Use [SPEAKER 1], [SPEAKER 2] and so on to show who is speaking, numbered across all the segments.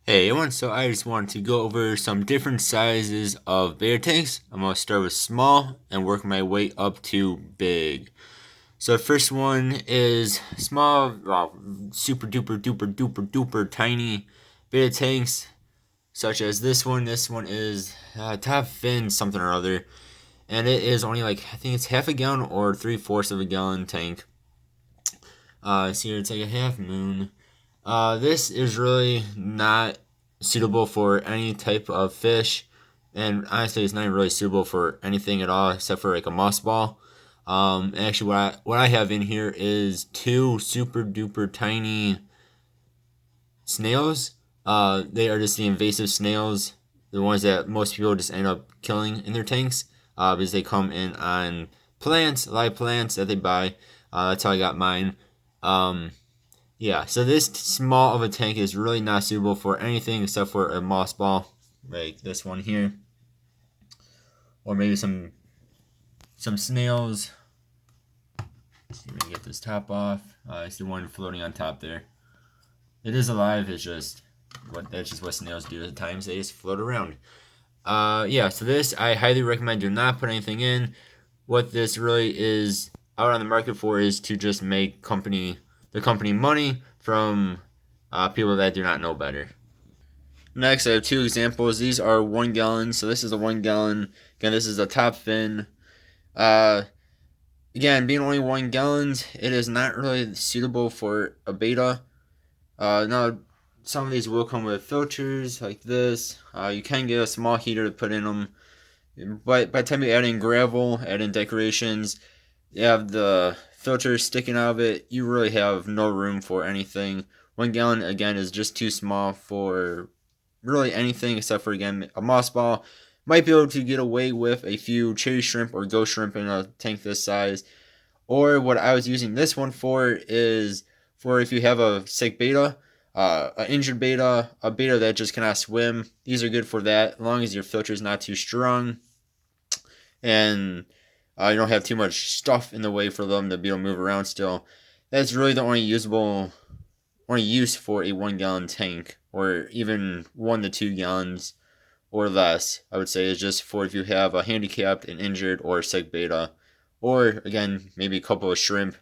[SPEAKER 1] Hey everyone, so I just wanted to go over some different sizes of betta tanks. I'm going to start with small and work my way up to big. So the first one is small, super duper duper duper duper tiny betta tanks, such as this one. This one is top fin something or other, and it is only like, I think it's half a gallon or 3/4 of a gallon tank. See here, it's like a half moon. This is really not suitable for any type of fish, and honestly, it's not even really suitable for anything at all except for like a moss ball. Actually, what I have in here is two super duper tiny snails. They are just the invasive snails, the ones that most people just end up killing in their tanks, because they come in on plants, live plants that they buy. That's how I got mine. Um, yeah, so this small of a tank is really not suitable for anything except for a moss ball, like this one here, or maybe some snails. Let's see if we can get this top off. I see one floating on top there. It is alive. It's just that's just what snails do at times. They just float around. Yeah. So this I highly recommend. Do not put anything in. What this really is out on the market for is to just make the company money from people that do not know better. Next, I have two examples. These are 1 gallon. So this is a 1 gallon. Again, this is a top fin. Uh, Again, being only 1 gallons, it is not really suitable for a betta. Now, some of these will come with filters like this. You can get a small heater to put in them. But by the time you add in gravel, add in decorations, you have the filter sticking out of it, you really have no room for anything. 1 gallon, again, is just too small for really anything except for, again, a moss ball. Might be able to get away with a few cherry shrimp or ghost shrimp in a tank this size. Or what I was using this one for is for if you have a sick betta, an injured betta, a betta that just cannot swim. These are good for that, as long as your filter is not too strong and you don't have too much stuff in the way for them to be able to move around still. That's really the only use for a 1 gallon tank, or even 1 to 2 gallons or less. I would say is just for if you have a handicapped, an injured, or a sick betta, or again maybe a couple of shrimp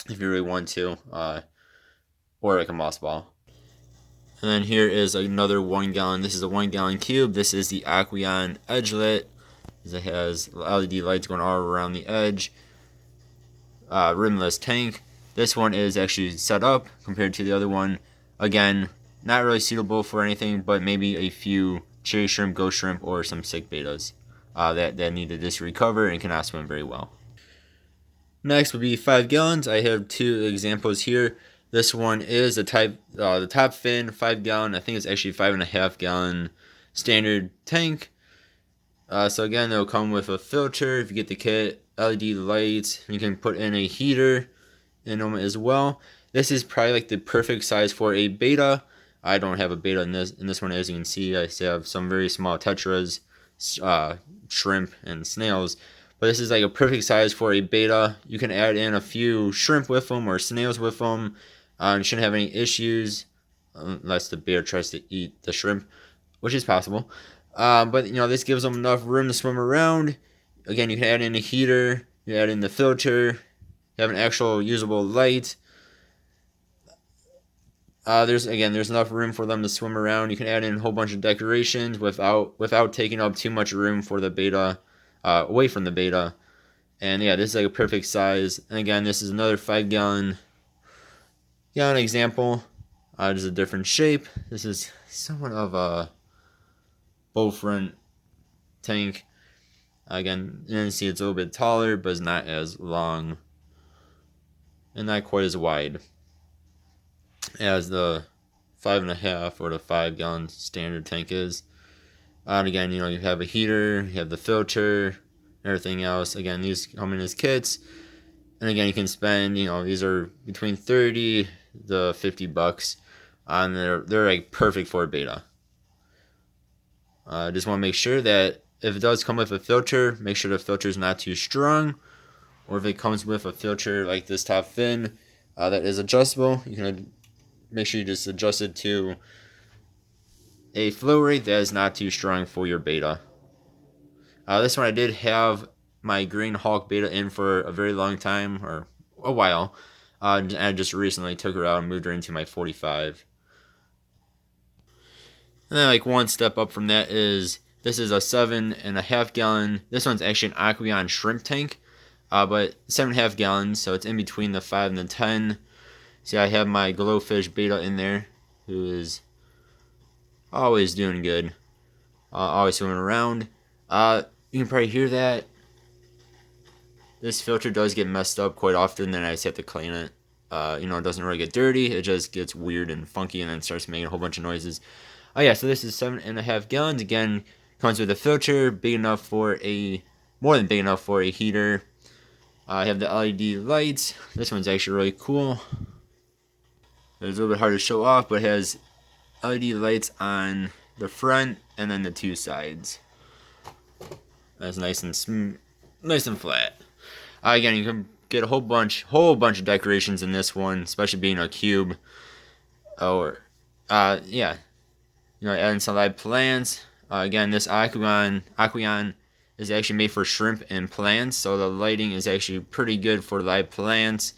[SPEAKER 1] if you really want to, or like a moss ball. And then here is another 1 gallon. This is a 1 gallon cube. This is the Aqueon Edgelit. It has LED lights going all around the edge. Rimless tank. This one is actually set up compared to the other one. Again, not really suitable for anything, but maybe a few cherry shrimp, ghost shrimp, or some sick bettas that need to just recover and cannot swim very well. Next would be 5 gallons. I have two examples here. This one is the top fin 5 gallon. I think it's actually 5.5 gallon standard tank. So again, they'll come with a filter if you get the kit, LED lights. You can put in a heater in them as well. This is probably like the perfect size for a betta. I don't have a betta in this one, as you can see. I still have some very small tetras, shrimp, and snails. But this is like a perfect size for a betta. You can add in a few shrimp with them or snails with them. You shouldn't have any issues unless the betta tries to eat the shrimp, which is possible. But this gives them enough room to swim around. Again, you can add in a heater, you add in the filter, you have an actual usable light. There's enough room for them to swim around. You can add in a whole bunch of decorations without taking up too much room for the betta, away from the betta. And yeah, this is like a perfect size. And again, this is another 5 gallon example. Just a different shape. This is somewhat of a bow front tank. Again, you can see it's a little bit taller, but it's not as long and not quite as wide as the 5.5 or the 5 gallon standard tank is. And again, you have a heater, you have the filter, everything else. Again, these come in as kits, and again, you can spend, these are between 30 to $50 on they're like perfect for a betta. Just want to make sure that if it does come with a filter, make sure the filter is not too strong, or if it comes with a filter like this top fin that is adjustable, you can make sure you just adjust it to a flow rate that is not too strong for your betta. This one I did have my Green Hawk betta in for a very long time, or a while. And I just recently took her out and moved her into my 45. And then like one step up from that is this is a 7.5 gallon. This one's actually an Aqueon shrimp tank, but 7.5 gallons, so it's in between the 5 and the 10. See, I have my glowfish betta in there, who is always doing good, always swimming around. You can probably hear that. This filter does get messed up quite often, then I just have to clean it. It doesn't really get dirty, it just gets weird and funky and then starts making a whole bunch of noises. Oh yeah, so this is 7.5 gallons. Again, comes with a filter, more than big enough for a heater. I have the LED lights. This one's actually really cool. It's a little bit hard to show off, but it has LED lights on the front and then the two sides. That's nice and flat. Again, you can get a whole bunch of decorations in this one, especially being a cube. Yeah. Adding some live plants. Again, this Aqueon is actually made for shrimp and plants, so the lighting is actually pretty good for live plants.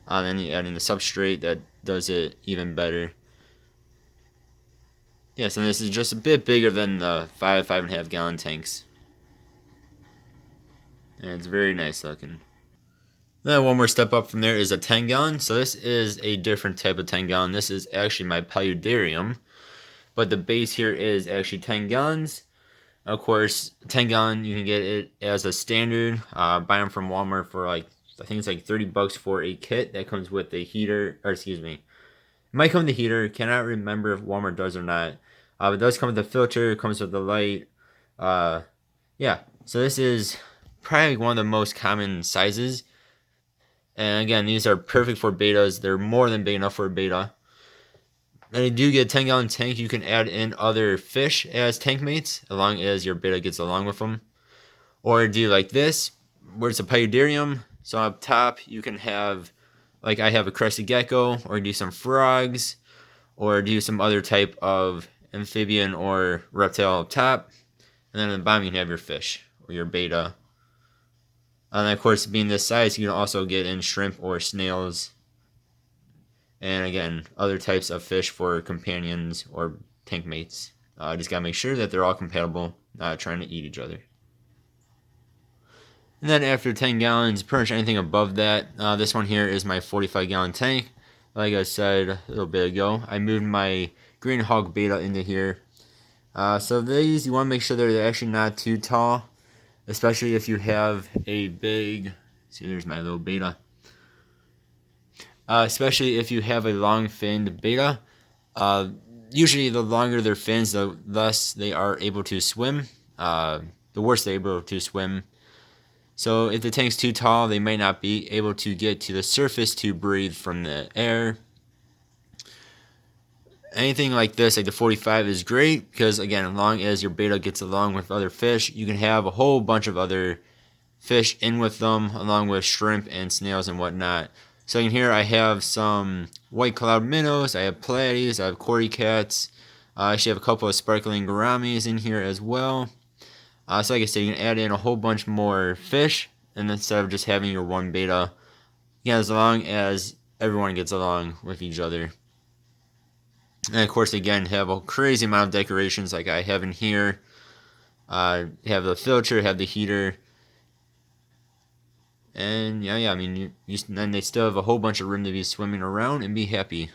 [SPEAKER 1] Then you add in the substrate that does it even better. Yes, and this is just a bit bigger than the 5.5 gallon tanks. And it's very nice looking. Then one more step up from there is a 10 gallon. So this is a different type of 10 gallon. This is actually my paludarium. But the base here is actually 10 gallons. Of course, 10 gallon, you can get it as a standard. Buy them from Walmart for I think it's like $30 for a kit that comes with the heater, or excuse me. It might come with the heater. Cannot remember if Walmart does or not. It does come with the filter. It comes with the light. Yeah. So this is probably one of the most common sizes. And again, these are perfect for bettas. They're more than big enough for a betta. And you do get a 10 gallon tank. You can add in other fish as tank mates, as long as your betta gets along with them. Or do like this, where it's a paludarium. So up top, you can have, like I have a crested gecko, or do some frogs, or do some other type of amphibian or reptile up top. And then at the bottom, you can have your fish or your betta. And of course, being this size, you can also get in shrimp or snails. And again, other types of fish for companions or tank mates. Just gotta make sure that they're all compatible, not trying to eat each other. And then after 10 gallons, pretty much anything above that. This one here is my 45 gallon tank. Like I said a little bit ago, I moved my Green Hawk betta into here. So these, you want to make sure they're actually not too tall. Especially if you have a big, see there's my little betta. Especially if you have a long finned betta. Usually the longer their fins, the less they are able to swim. The worse they're able to swim. So if the tank's too tall, they may not be able to get to the surface to breathe from the air. Anything like this, like the 45, is great because, again, as long as your betta gets along with other fish, you can have a whole bunch of other fish in with them, along with shrimp and snails and whatnot. So in here, I have some white cloud minnows, I have platies, I have cory cats. I actually have a couple of sparkling gouramis in here as well. So like I said, you can add in a whole bunch more fish, and instead of just having your one betta, yeah, as long as everyone gets along with each other. And of course, again, have a crazy amount of decorations like I have in here. Have the filter, have the heater. And yeah, I mean, then they still have a whole bunch of room to be swimming around and be happy.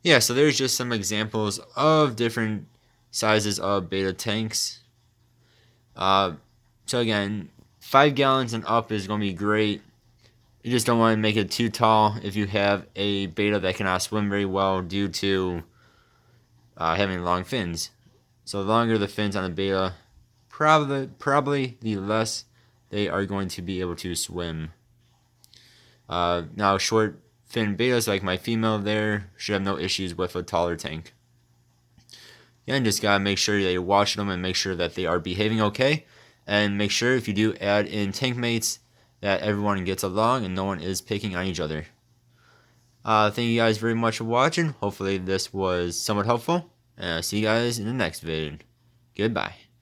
[SPEAKER 1] Yeah, so there's just some examples of different sizes of betta tanks. So again, 5 gallons and up is going to be great. You just don't want to make it too tall if you have a betta that cannot swim very well due to having long fins. So the longer the fins on the betta, probably the less they are going to be able to swim. Now short fin bettas like my female there should have no issues with a taller tank. Yeah, and just gotta make sure that you wash them and make sure that they are behaving okay. And make sure if you do add in tank mates that everyone gets along and no one is picking on each other. Thank you guys very much for watching. Hopefully this was somewhat helpful. And I'll see you guys in the next video. Goodbye.